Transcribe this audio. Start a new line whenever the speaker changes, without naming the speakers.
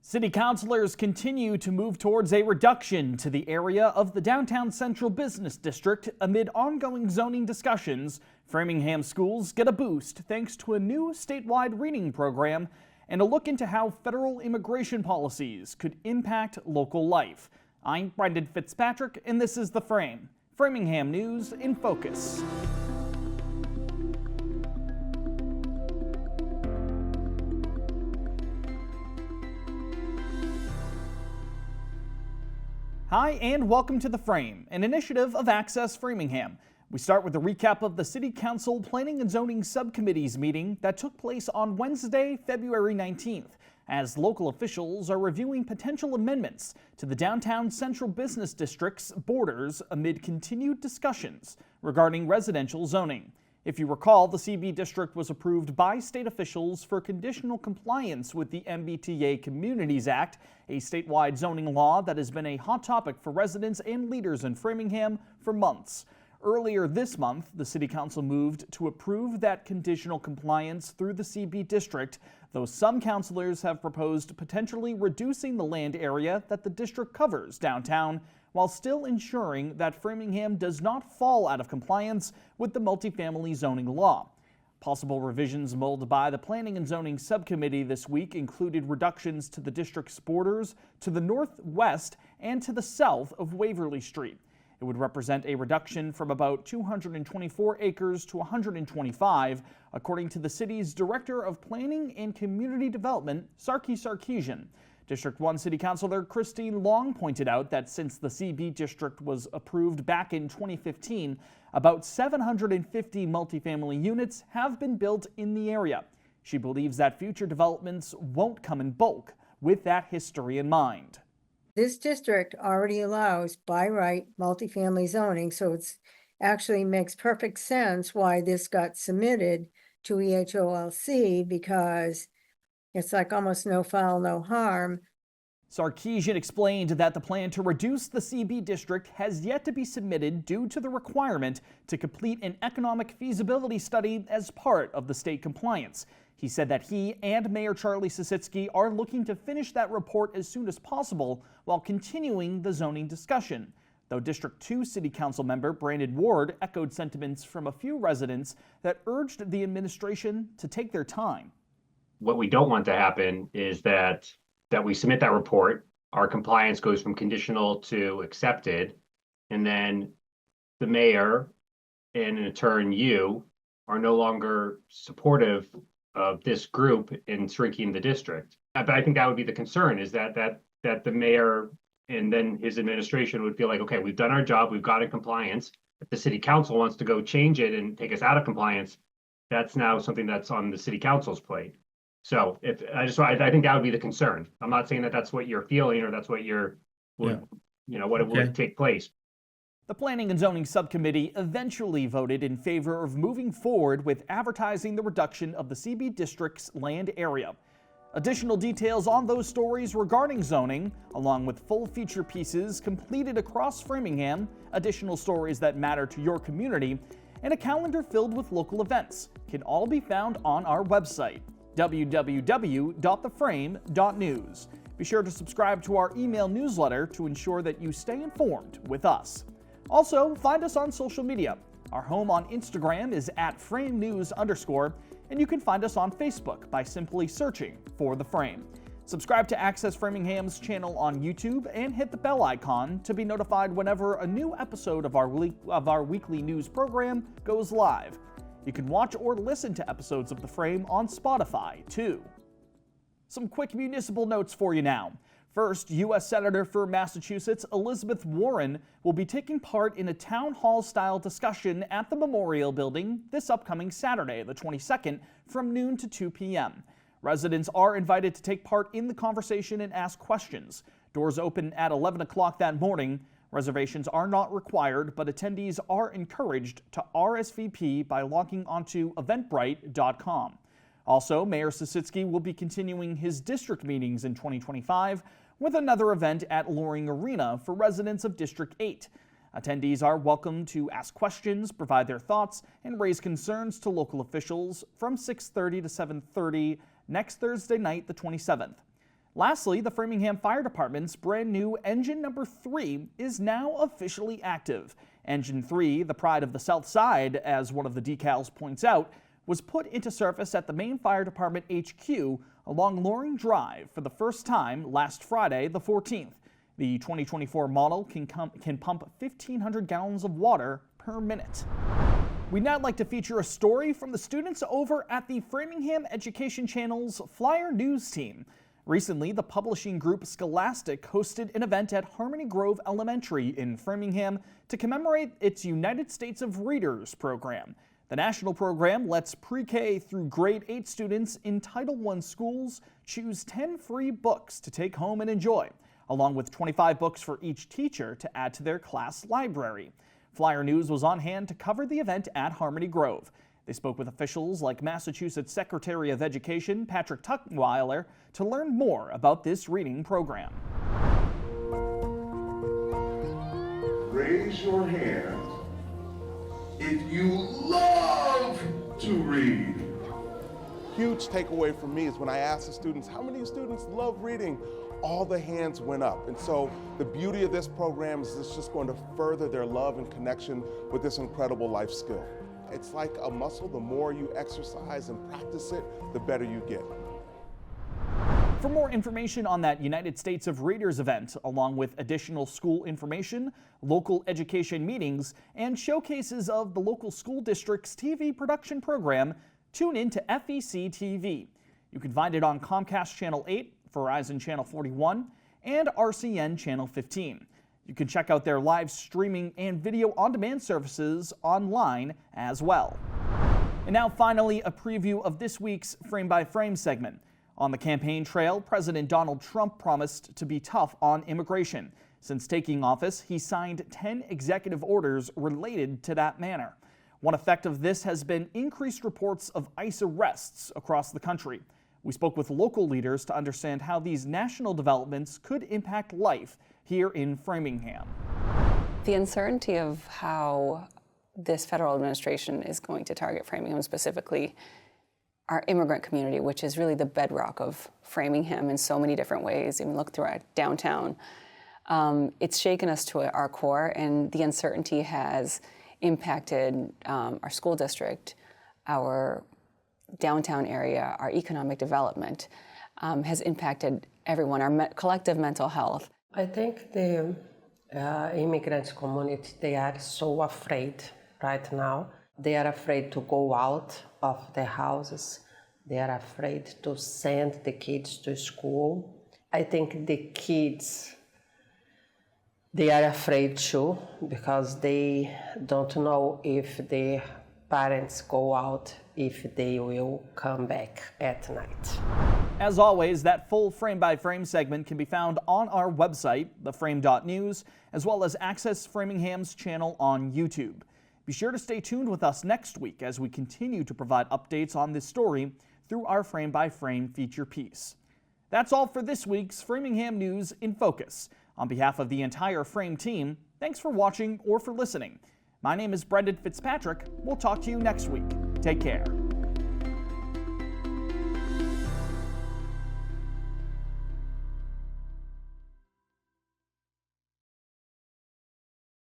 City councilors continue to move towards a reduction to the area of the downtown central business district amid ongoing zoning discussions. Framingham schools get a boost thanks to a new statewide reading program and a look into how federal immigration policies could impact local life. I'm Brendan Fitzpatrick, and this is The Frame. Framingham News in Focus. Hi, and welcome to The Frame, an initiative of Access Framingham. We start with a recap of the City Council Planning and Zoning Subcommittee's meeting that took place on Wednesday, February 19th, as local officials are reviewing potential amendments to the downtown central business district's borders amid continued discussions regarding residential zoning. If you recall, the CB district was approved by state officials for conditional compliance with the MBTA Communities Act, a statewide zoning law that has been a hot topic for residents and leaders in Framingham for months. Earlier this month, the City Council moved to approve that conditional compliance through the CB district, though some councilors have proposed potentially reducing the land area that the district covers downtown, while still ensuring that Framingham does not fall out of compliance with the multifamily zoning law. Possible revisions mulled by the Planning and Zoning Subcommittee this week included reductions to the district's borders to the northwest and to the south of Waverly Street. It would represent a reduction from about 224 acres to 125, according to the city's Director of Planning and Community Development, Sarkisian. District 1 City Councilor Christine Long pointed out that since the CB district was approved back in 2015, about 750 multifamily units have been built in the area. She believes that future developments won't come in bulk, with that history in mind.
This district already allows by right multifamily zoning, so it's actually makes perfect sense why this got submitted to EHOLC, because it's like almost no foul, no harm.
Sarkisian explained that the plan to reduce the CB district has yet to be submitted due to the requirement to complete an economic feasibility study as part of the state compliance. He said that he and Mayor Charlie Sisitsky are looking to finish that report as soon as possible while continuing the zoning discussion. Though District 2 City Council member Brandon Ward echoed sentiments from a few residents that urged the administration to take their time.
What we don't want to happen is that we submit that report, our compliance goes from conditional to accepted, and then the mayor and in turn you are no longer supportive of this group in shrinking the district. But I think that would be the concern, is that the mayor and then his administration would feel like, okay, we've done our job, we've got in compliance. If the city council wants to go change it and take us out of compliance, that's now something that's on the city council's plate. So I think that would be the concern. I'm not saying that that's what you're feeling or that's what would take place.
The Planning and Zoning Subcommittee eventually voted in favor of moving forward with advertising the reduction of the CB district's land area. Additional details on those stories regarding zoning, along with full feature pieces completed across Framingham, additional stories that matter to your community, and a calendar filled with local events can all be found on our website, www.theframe.news. Be sure to subscribe to our email newsletter to ensure that you stay informed with us. Also, find us on social media. Our home on Instagram is @FrameNews_, and you can find us on Facebook by simply searching for The Frame. Subscribe to Access Framingham's channel on YouTube and hit the bell icon to be notified whenever a new episode of our weekly news program goes live. You can watch or listen to episodes of The Frame on Spotify, too. Some quick municipal notes for you now. First, U.S. Senator for Massachusetts Elizabeth Warren will be taking part in a town hall-style discussion at the Memorial Building this upcoming Saturday, the 22nd, from noon to 2 p.m. Residents are invited to take part in the conversation and ask questions. Doors open at 11 o'clock that morning. Reservations are not required, but attendees are encouraged to RSVP by logging onto eventbrite.com. Also, Mayor Sisitsky will be continuing his district meetings in 2025 with another event at Loring Arena for residents of District 8. Attendees are welcome to ask questions, provide their thoughts, and raise concerns to local officials from 6:30 to 7:30 next Thursday night, the 27th. Lastly, the Framingham Fire Department's brand new engine number 3 is now officially active. Engine 3, the pride of the South Side, as one of the decals points out, was put into service at the Maine Fire Department HQ along Loring Drive for the first time last Friday, the 14th. The 2024 model can pump 1,500 gallons of water per minute. We'd now like to feature a story from the students over at the Framingham Education Channel's Flyer News team. Recently, the publishing group Scholastic hosted an event at Harmony Grove Elementary in Framingham to commemorate its United States of Readers program. The national program lets pre-K through grade 8 students in Title I schools choose 10 free books to take home and enjoy, along with 25 books for each teacher to add to their class library. Flyer News was on hand to cover the event at Harmony Grove. They spoke with officials like Massachusetts Secretary of Education Patrick Tuckweiler to learn more about this reading program.
Raise your hand if you love to read.
Huge takeaway for me is when I asked the students, how many students love reading? All the hands went up. And so the beauty of this program is it's just going to further their love and connection with this incredible life skill. It's like a muscle. The more you exercise and practice it, the better you get.
For more information on that United States of Readers event, along with additional school information, local education meetings, and showcases of the local school district's TV production program, tune in to FEC TV. You can find it on Comcast Channel 8, Verizon Channel 41, and RCN Channel 15. You can check out their live streaming and video on-demand services online as well. And now finally, a preview of this week's Frame by Frame segment. On the campaign trail, President Donald Trump promised to be tough on immigration. Since taking office, he signed 10 executive orders related to that matter. One effect of this has been increased reports of ICE arrests across the country. We spoke with local leaders to understand how these national developments could impact life here in Framingham.
The uncertainty of how this federal administration is going to target Framingham, specifically our immigrant community, which is really the bedrock of Framingham in so many different ways. Even look through our downtown. It's shaken us to our core, and the uncertainty has impacted our school district, our downtown area, our economic development, has impacted everyone, our collective mental health.
I think the immigrant community, they are so afraid right now. They are afraid to go out of their houses. They are afraid to send the kids to school. I think the kids, they are afraid too, because they don't know if their parents go out, if they will come back at night.
As always, that full Frame by Frame segment can be found on our website, theframe.news, as well as access Framingham's channel on YouTube. Be sure to stay tuned with us next week as we continue to provide updates on this story through our Frame by Frame feature piece. That's all for this week's Framingham News in Focus. On behalf of the entire Frame team, thanks for watching or for listening. My name is Brendan Fitzpatrick. We'll talk to you next week. Take care.